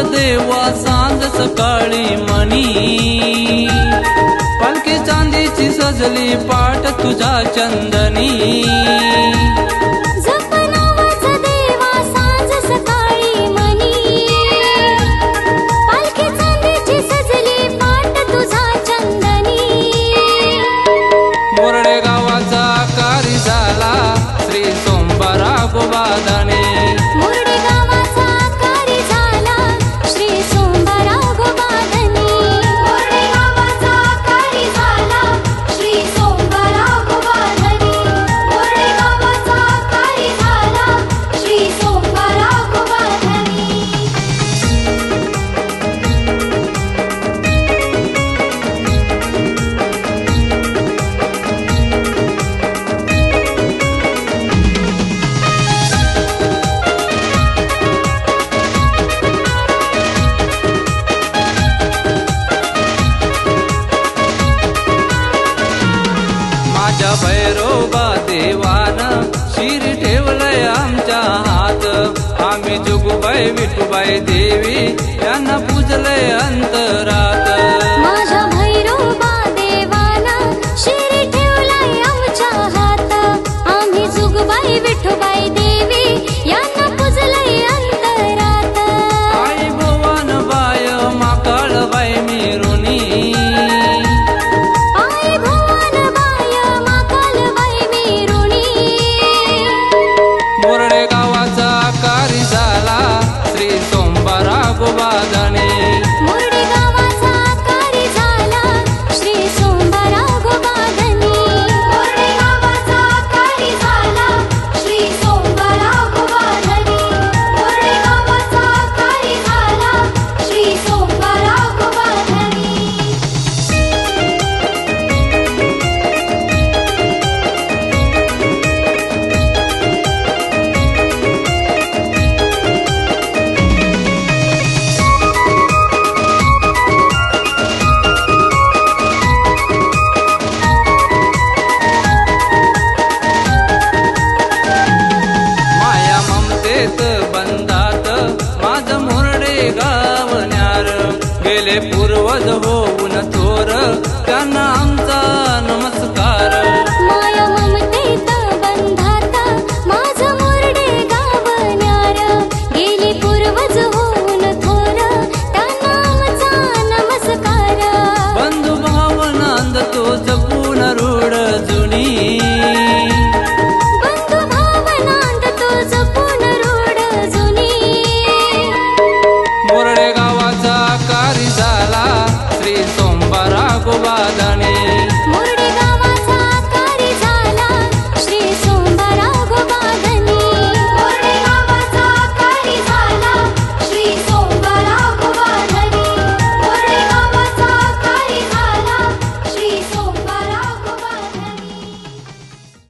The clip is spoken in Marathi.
देवा सांज सकाळी मनी, पालखी चांदीची सजली पाठ तुझ्या चंदनी। मोरडे गावाचा कारी झाला श्री सोमवारा गोबाधनी। मोरडे गावाचा कारी झाला श्री सोमवारा गोबाधनी। मोरडे गावाचा कारी झाला श्री सोमवारा गोबाधनी। मोरडे गावाचा कारी झाला श्री सोमवारा गोबाधनी। माझ्या भैरोबा देवान शिर ठेवलंय आमच्या हात, आम्ही जोगूबाई विठूबाई देवी यांना पूजलंय अंतरा।